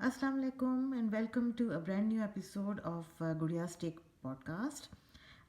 Assalamu alaikum and welcome to a brand new episode of Gudiya's Take podcast.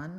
1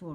4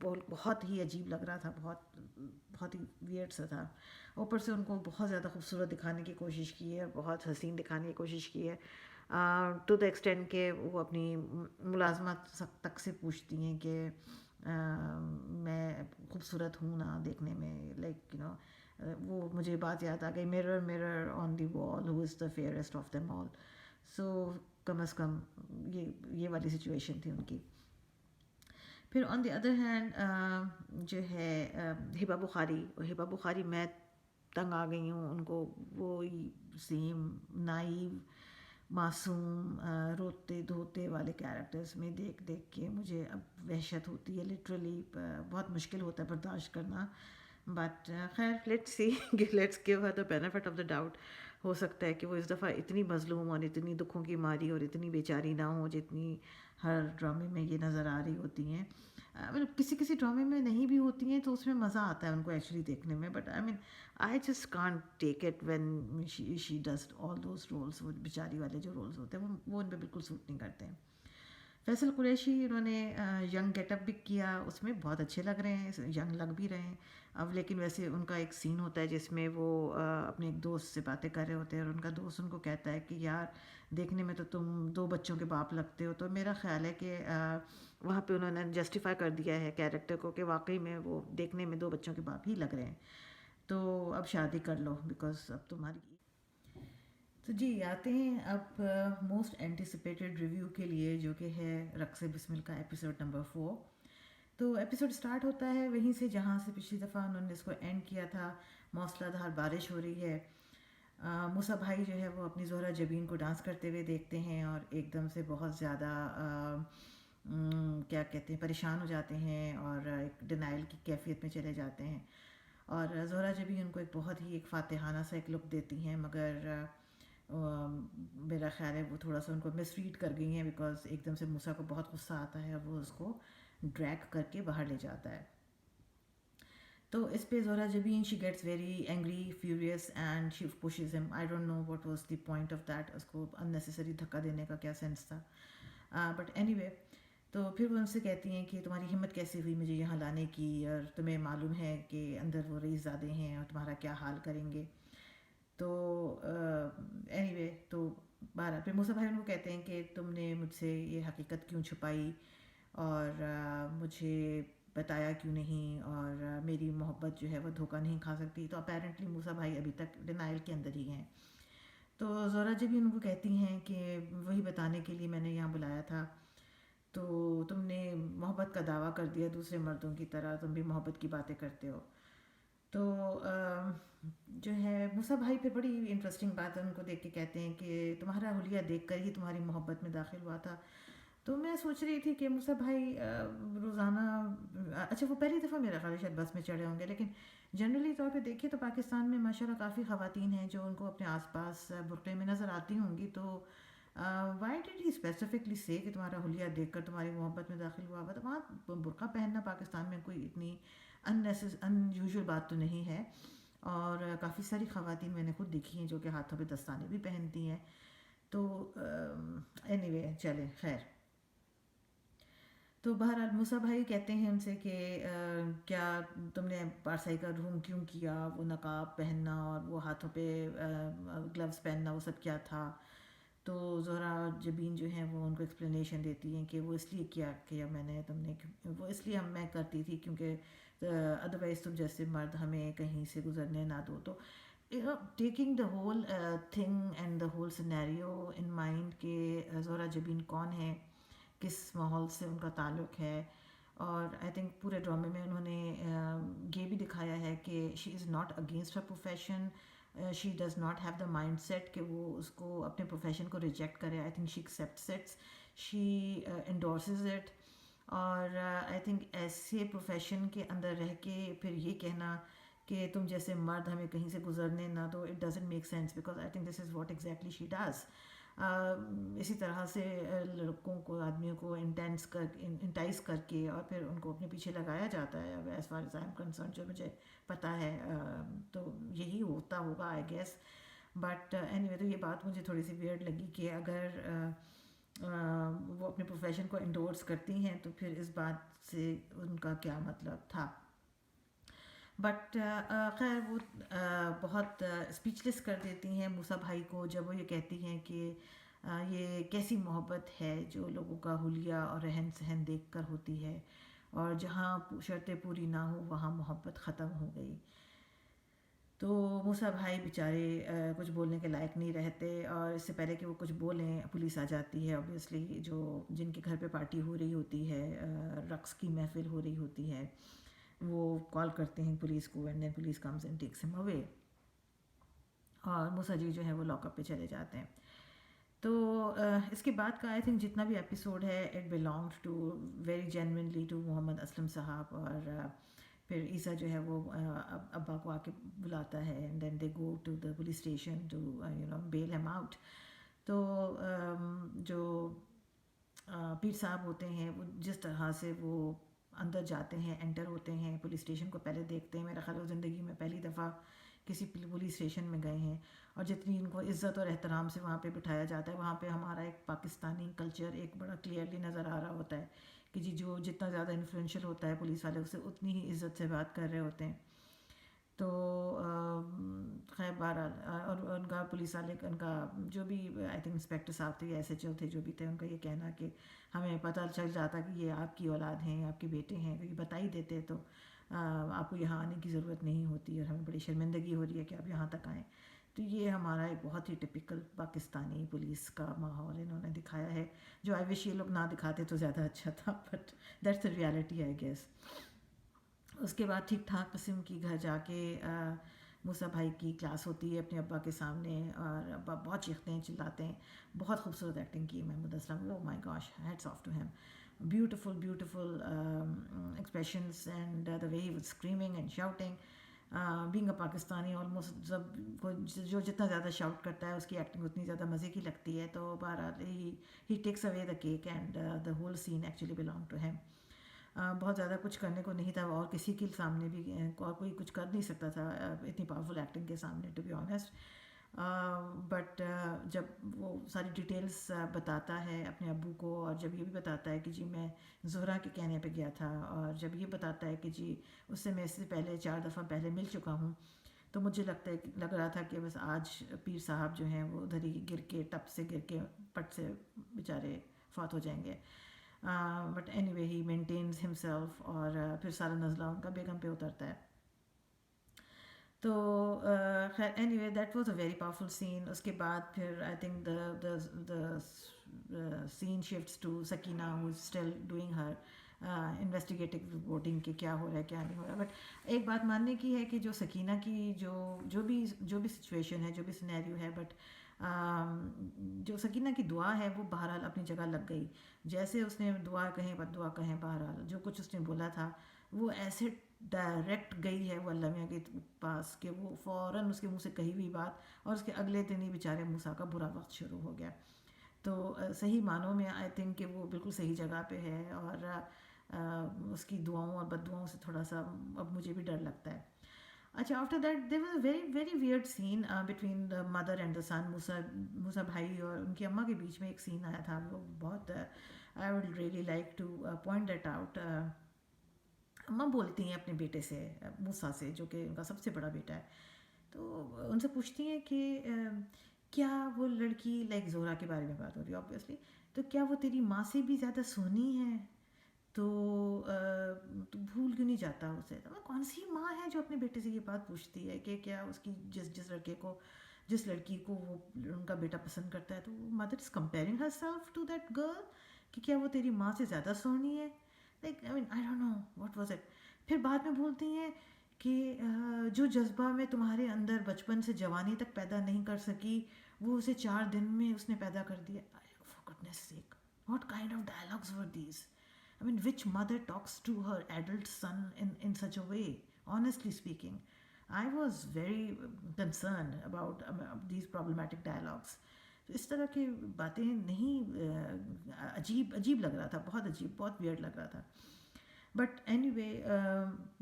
بہت ہی عجیب لگ رہا تھا، بہت ہی ویئرڈ سا تھا. اوپر سے ان کو بہت زیادہ خوبصورت دکھانے کی کوشش کی ہے، بہت حسین دکھانے کی کوشش کی ہے، ٹو دا ایکسٹینڈ کہ وہ اپنی ملازمت تک سے پوچھتی ہیں کہ میں خوبصورت ہوں نا دیکھنے میں، لائک وہ مجھے بات یاد آ گئی، مرر مرر آن دی وال ہو از دا فیئرسٹ آف دیم آل. سو کم از کم یہ والی سچویشن تھی ان کی. پھر آن دی ادر ہینڈ جو ہے ہبا بخاری میں تنگ آ گئی ہوں ان کو، وہی سیم نائیو معصوم روتے دھوتے والے کیریکٹرز میں دیکھ دیکھ کے مجھے اب وحشت ہوتی ہے، لٹرلی بہت مشکل ہوتا ہے برداشت کرنا. بٹ خیر let's see let's give her the benefit of the doubt. ہو سکتا ہے کہ وہ اس دفعہ اتنی مظلوم اور اتنی دکھوں کی ماری اور اتنی بیچاری نہ ہو جتنی ہر ڈرامے میں یہ نظر آ رہی ہوتی ہیں. مطلب کسی ڈرامے میں نہیں بھی ہوتی ہیں تو اس میں مزہ آتا ہے ان کو ایکچولی دیکھنے میں، but I just can't take it when she does all those rules. وہ بیچاری والے جو رولس ہوتے ہیں وہ ان پہ بالکل سوٹ نہیں کرتے ہیں. فیصل قریشی انہوں نے ینگ گیٹ اپ بھی کیا، اس میں بہت اچھے لگ رہے ہیں، ینگ لگ بھی رہے ہیں اب. لیکن ویسے ان کا ایک سین ہوتا ہے جس میں وہ اپنے ایک دوست سے باتیں کر رہے ہوتے ہیں اور ان کا دوست ان کو کہتا ہے کہ یار دیکھنے میں تو تم 2 بچوں کے باپ لگتے ہو. تو میرا خیال ہے کہ وہاں پہ انہوں نے جسٹیفائی کر دیا ہے کیریکٹر کو کہ واقعی میں وہ دیکھنے میں 2 بچوں کے باپ ہی لگ رہے ہیں، تو اب شادی کر لو بیکاز اب تمہاری. تو جی آتے ہیں اب موسٹ اینٹیسپیٹڈ ریویو کے لیے، جو کہ ہے رقص بسمل کا ایپیسوڈ نمبر 4. تو ایپیسوڈ سٹارٹ ہوتا ہے وہیں سے جہاں سے پچھلی دفعہ انہوں نے اس کو اینڈ کیا تھا. موسلا دھار بارش ہو رہی ہے. موسیٰ بھائی جو ہے وہ اپنی زہرہ جبین کو ڈانس کرتے ہوئے دیکھتے ہیں اور ایک دم سے بہت زیادہ کیا کہتے ہیں پریشان ہو جاتے ہیں اور ایک ڈینائل کی کیفیت میں چلے جاتے ہیں. اور زہرہ جبین ان کو ایک بہت ہی ایک فاتحانہ سا ایک لک دیتی ہیں، مگر میرا خیال ہے وہ تھوڑا سا ان کو مس ریڈ کر گئی ہیں، بیکاز ایک دم سے موسیٰ کو بہت غصہ آتا ہے اور وہ اس کو ڈریگ کر کے باہر لے جاتا ہے. تو اس پہ Zohra Jabeen she gets very angry furious and she pushes him. I don't know what was the point of that, اس کو ان نیسیسری دھکا دینے کا کیا سینس تھا. بٹ اینی وے تو پھر وہ ان سے کہتی ہیں کہ تمہاری ہمت کیسے ہوئی مجھے یہاں لانے کی، اور تمہیں معلوم ہے کہ اندر وہ رئیس زادے ہیں اور تمہارا کیا حال کریں گے. تو اینی وے تو بہرحال پھر موسیٰ بھائی ان کو کہتے ہیں کہ تم نے مجھ سے یہ حقیقت کیوں چھپائی اور مجھے بتایا کیوں نہیں، اور میری محبت جو ہے وہ دھوکہ نہیں کھا سکتی. تو اپیرنٹلی موسیٰ بھائی ابھی تک ڈینائل کے اندر ہی ہیں. تو زہرہ جبین ان کو کہتی ہیں کہ وہی بتانے کے لیے میں نے یہاں بلایا تھا. تو تم نے محبت کا دعویٰ کر دیا دوسرے مردوں کی طرح، تم بھی محبت کی باتیں کرتے ہو. تو جو ہے موسیٰ بھائی پھر بڑی انٹرسٹنگ بات ہے، ان کو دیکھ کے کہتے ہیں کہ تمہارا حلیہ دیکھ کر ہی تمہاری محبت میں داخل ہوا تھا. تو میں سوچ رہی تھی کہ موسیٰ بھائی روزانہ اچھا وہ پہلی دفعہ میرا خیال ہے شاید بس میں چڑھے ہوں گے، لیکن جنرلی طور پہ دیکھیں تو پاکستان میں ماشاء اللہ کافی خواتین ہیں جو ان کو اپنے آس پاس برقعے میں نظر آتی ہوں گی. تو وائی ڈیڈ ہی اسپیسیفکلی سے کہ تمہارا حلیہ دیکھ کر تمہاری محبت میں داخل ہوا. تو وہاں برقع پہننا پاکستان میں کوئی اتنی ان یوزول بات تو نہیں ہے، اور کافی ساری خواتین میں نے خود دیکھی ہیں جو کہ ہاتھوں پہ دستانے بھی پہنتی ہیں. تو اینی وے چلیں خیر. تو بہرحال موسیٰ بھائی کہتے ہیں ان سے کہ کیا تم نے پارسائی کا روم کیوں کیا، وہ نقاب پہننا اور وہ ہاتھوں پہ گلوز پہننا وہ سب کیا تھا. تو زہرہ جبین جو ہیں وہ ان کو ایکسپلینیشن دیتی ہیں کہ وہ اس لیے کیا میں نے تم نے وہ اس لیے میں کرتی تھی کیونکہ ادروائز تم جیسے مرد ہمیں کہیں سے گزرنے نہ دو. تو taking the whole thing and the whole scenario in mind کہ زہرہ جبین کون ہے، کس ماحول سے ان کا تعلق ہے. اور آئی تھنک پورے ڈرامے میں انہوں نے یہ بھی دکھایا ہے کہ she is not against her profession, she does not have the mind set کہ وہ اس کو اپنے پروفیشن کو ریجیکٹ کرے. I think she accepts it, she endorses it. اور آئی تھنک ایسے پروفیشن کے اندر رہ کے پھر یہ کہنا کہ تم جیسے مرد ہمیں کہیں سے گزرنے نہ دو، it doesn't make sense because I think this is what exactly she does. اسی طرح سے لڑکوں کو آدمیوں کو انٹائز کر کے اور پھر ان کو اپنے پیچھے لگایا جاتا ہے. As far as I am concern جو مجھے پتہ ہے تو یہی ہوتا ہوگا I guess. But any way تو یہ بات مجھے تھوڑی سی ویئرڈ لگی کہ اگر وہ اپنے پروفیشن کو انڈورس کرتی ہیں تو پھر اس بات سے ان کا کیا مطلب تھا. بٹ خیر وہ بہت اسپیچلیس کر دیتی ہیں موسیٰ بھائی کو جب وہ یہ کہتی ہیں کہ یہ کیسی محبت ہے جو لوگوں کا حلیہ اور رہن سہن دیکھ کر ہوتی ہے، اور جہاں شرطیں پوری نہ ہوں وہاں محبت ختم ہو گئی. تو موسیٰ بھائی بیچارے کچھ بولنے کے لائق نہیں رہتے، اور اس سے پہلے کہ وہ کچھ بولیں پولیس آ جاتی ہے اوبویسلی. جو جن کے گھر پہ پارٹی ہو رہی ہوتی ہے، رقص کی محفل ہو رہی ہوتی ہے، وہ کال کرتے ہیں پولیس کو، and then police comes and takes him away, اور موسیٰ جی جو ہے وہ لاک اپ پہ چلے جاتے ہیں. تو اس کے بعد کا آئی تھنک جتنا بھی ایپیسوڈ ہے it belonged to very genuinely to Muhammad Aslam sahab. اور پھر عیسیٰ جو ہے وہ ابا کو آ کے بلاتا ہے، and then they go to the police station to bail him out. تو جو پیر صاحب ہوتے ہیں وہ جس طرح سے وہ اندر جاتے ہیں، انٹر ہوتے ہیں پولیس اسٹیشن کو پہلے دیکھتے ہیں، میرا خیال ہے زندگی میں پہلی دفعہ کسی پولیس اسٹیشن میں گئے ہیں، اور جتنی ان کو عزت اور احترام سے وہاں پہ بٹھایا جاتا ہے، وہاں پہ ہمارا ایک پاکستانی کلچر ایک بڑا کلیئرلی نظر آ رہا ہوتا ہے کہ جی جو جتنا زیادہ انفلوئنشیل ہوتا ہے پولیس والے اسے اتنی ہی عزت سے بات کر رہے ہوتے ہیں. تو خیر بہرحال اور ان کا پولیس والے ان کا جو بھی آئی تھنک انسپیکٹر صاحب تھے یا ایس ایچ او تھے جو بھی تھے، ان کا یہ کہنا کہ ہمیں پتہ چل جاتا کہ یہ آپ کی اولاد ہیں، آپ کے بیٹے ہیں، کیونکہ بتا ہی دیتے تو آپ کو یہاں آنے کی ضرورت نہیں ہوتی، اور ہمیں بڑی شرمندگی ہو رہی ہے کہ آپ یہاں تک آئیں. تو یہ ہمارا ایک بہت ہی ٹپیکل پاکستانی پولیس کا ماحول انہوں نے دکھایا ہے، جو آئی وش یہ لوگ نہ دکھاتے تو زیادہ اچھا تھا، but that's the reality I guess. اس کے بعد ٹھیک ٹھاک قسم کی گھر جا کے موسیٰ بھائی کی کلاس ہوتی ہے اپنے ابا کے سامنے، اور ابا بہت چیختے ہیں چلاتے ہیں. بہت خوبصورت ایکٹنگ کی Mahmood Aslam, oh my gosh, hats off to him. Beautiful beautiful expressions and the way he was screaming and shouting. Being a Pakistani almost سب کو جو جتنا زیادہ شاؤٹ کرتا ہے اس کی ایکٹنگ اتنی زیادہ مزے کی لگتی ہے. تو بہرحال he takes away the cake and the whole scene actually belong to him. بہت زیادہ کچھ کرنے کو نہیں تھا، اور کسی کے سامنے بھی اور کوئی کچھ کر نہیں سکتا تھا اتنی پاورفل ایکٹنگ کے سامنے، ٹو بی آنیسٹ. بٹ جب وہ ساری ڈیٹیلس بتاتا ہے اپنے ابو کو، اور جب یہ بھی بتاتا ہے کہ جی میں زہرا کے کہنے پہ گیا تھا، اور جب یہ بتاتا ہے کہ جی اس سے میں اس سے پہلے 4 دفعہ پہلے مل چکا ہوں، تو مجھے لگ رہا تھا کہ بس آج پیر صاحب جو ہیں وہ ادھر ہی گر کے ٹپ سے گر کے پٹ سے بیچارے فوت ہو جائیں گے. But any way he maintains himself, اور پھر سارا نزلہ ان کا بیگم پہ اترتا ہے. تو خیر anyway that was a very powerful scene. اس کے بعد پھر I think the scene shifts to Sakina who is still doing her investigative reporting کہ کیا ہو رہا ہے کیا نہیں ہو رہا. بٹ ایک بات ماننے کی ہے کہ جو سکینہ کی جو بھی سچویشن ہے، جو بھی سینیریو ہے، بٹ جو سکینہ کی دعا ہے وہ بہرحال اپنی جگہ لگ گئی. جیسے اس نے دعا کہیں بد دعا کہیں، بہرحال جو کچھ اس نے بولا تھا وہ ایسے ڈائریکٹ گئی ہے وہ اللہ میاں کے پاس کہ وہ فوراً اس کے منہ سے کہی ہوئی بات، اور اس کے اگلے دن ہی بیچارے موسیٰ کا برا وقت شروع ہو گیا. تو صحیح معنوں میں آئی تھنک کہ وہ بالکل صحیح جگہ پہ ہے، اور اس کی دعاؤں اور بد دعاؤں سے تھوڑا سا اب مجھے بھی ڈر لگتا ہے. اچھا after that there was a very very weird scene between the mother and the son. Musa بھائی اور ان کی اماں کے بیچ میں ایک سین آیا تھا، وہ بہت I would really like to point that out. اماں بولتی ہیں اپنے بیٹے سے، موسیٰ سے، جو کہ ان کا سب سے بڑا بیٹا ہے، تو ان سے پوچھتی ہیں کہ کیا وہ لڑکی، لائک زہرا کے بارے میں بات ہو رہی ہے آبویسلی، تو کیا وہ تیری ماں سے بھی زیادہ سونی ہے؟ تو بھول کیوں نہیں جاتا اسے؟ تو کون سی ماں ہے جو اپنے بیٹے سے یہ بات پوچھتی ہے کہ کیا اس کی جس لڑکی کو وہ ان کا بیٹا پسند کرتا ہے، تو mother is comparing herself to that girl کہ کیا وہ تیری ماں سے زیادہ سونی ہے. Like I don't know what was it. پھر بعد میں بولتی ہیں کہ جو جذبہ میں تمہارے اندر بچپن سے جوانی تک پیدا نہیں کر سکی، وہ اسے 4 دن میں اس نے پیدا کر دیا. For goodness sake, what kind of dialogues were these? I mean, which mother talks to her adult son in such a way? Honestly speaking, I was very concerned about these problematic dialogues. تو اس طرح کی باتیں نہیں، عجیب لگ رہا تھا، بہت عجیب، بہت ویئرڈ لگ رہا تھا. بٹ اینی وے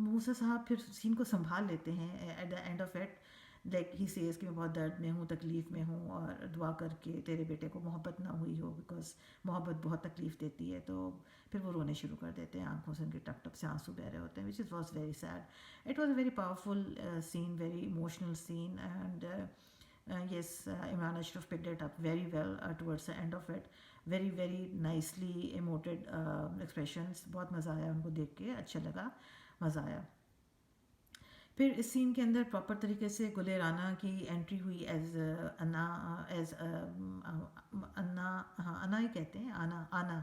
موسیٰ صاحب پھر سین کو سنبھال لیتے ہیں at the end of it. Like he says کہ میں بہت درد میں ہوں، تکلیف میں ہوں، اور دعا کر کے تیرے بیٹے کو محبت نہ ہوئی ہو، بیکاز محبت بہت تکلیف دیتی ہے. تو پھر وہ رونے شروع کر دیتے ہیں، آنکھوں سے ان کے ٹپ ٹپ سے آنسو بہ رہے ہوتے ہیں، which is was very sad. It was a very powerful scene, very emotional scene, and yes, Imran Ashraf picked it up very well towards the end of it. Very very nicely emoted expressions. بہت مزہ آیا ان کو دیکھ کے، اچھا لگا، مزہ آیا. پھر اس سین کے اندر پراپر طریقے سے گل رانا کی انٹری ہوئی ایز انا، ایز انا، ہاں انا ہی کہتے ہیں، آنا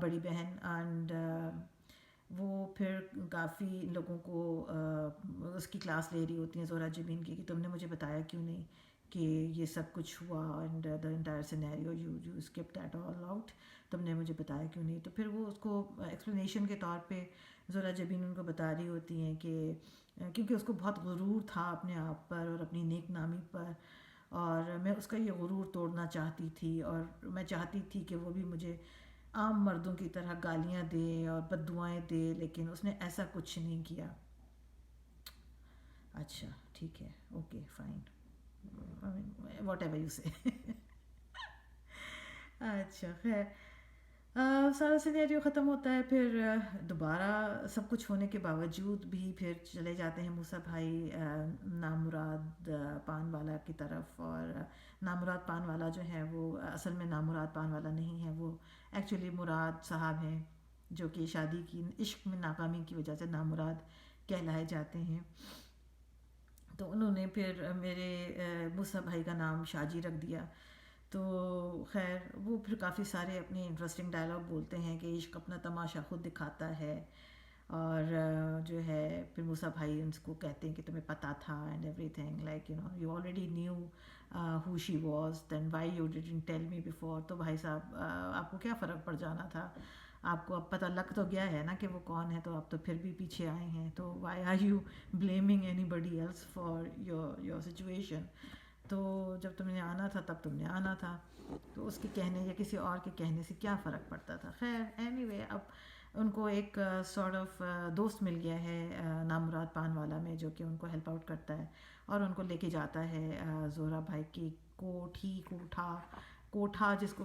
بڑی بہن. اینڈ وہ پھر کافی لوگوں کو اس کی کلاس لے رہی ہوتی ہیں زہرہ جبین کی، کہ تم نے مجھے بتایا کیوں نہیں کہ یہ سب کچھ ہوا، and the entire scenario you skip that all out, تم نے مجھے بتایا کیوں نہیں. تو پھر وہ اس کو ایکسپلینیشن کے طور پہ زہرہ جبین ان کو بتا رہی ہوتی ہیں کہ کیونکہ اس کو بہت غرور تھا اپنے آپ پر اور اپنی نیک نامی پر، اور میں اس کا یہ غرور توڑنا چاہتی تھی، اور میں چاہتی تھی کہ وہ بھی مجھے عام مردوں کی طرح گالیاں دے اور بد دعائیں دے، لیکن اس نے ایسا کچھ نہیں کیا. اچھا ٹھیک ہے، okay fine, whatever you say. اچھا خیر، سارا سینیریو ختم ہوتا ہے. پھر دوبارہ سب کچھ ہونے کے باوجود بھی پھر چلے جاتے ہیں موسیٰ بھائی نامراد پان والا کی طرف. اور نامراد پان والا جو ہے وہ اصل میں نامراد پان والا نہیں ہے، وہ ایکچولی مراد صاحب ہیں، جو کہ شادی کی عشق میں ناکامی کی وجہ سے نامراد کہلائے جاتے ہیں. تو انہوں نے پھر میرے موسیٰ بھائی کا نام شاجی رکھ دیا. تو خیر وہ پھر کافی سارے اپنے انٹرسٹنگ ڈائلاگ بولتے ہیں کہ عشق اپنا تماشا خود دکھاتا ہے، اور جو ہے پھر موسیٰ بھائی ان کو کہتے ہیں کہ تمہیں پتہ تھا and everything, like you already knew who she was, then why you didn't tell me before. تو بھائی صاحب آپ کو کیا فرق پڑ جانا تھا، آپ کو اب پتہ لگ تو گیا ہے نا کہ وہ کون ہے، تو آپ تو پھر بھی پیچھے آئے ہیں، تو why are you blaming anybody else for your situation. تو جب تم نے آنا تھا تب تم نے آنا تھا، تو اس کے کہنے یا کسی اور کے کہنے سے کیا فرق پڑتا تھا. خیر اینی وے، اب ان کو ایک سارٹ آف دوست مل گیا ہے نامراد پان والا میں، جو کہ ان کو ہیلپ آؤٹ کرتا ہے اور ان کو لے کے جاتا ہے زہرہ بھائی کی کوٹھا جس کو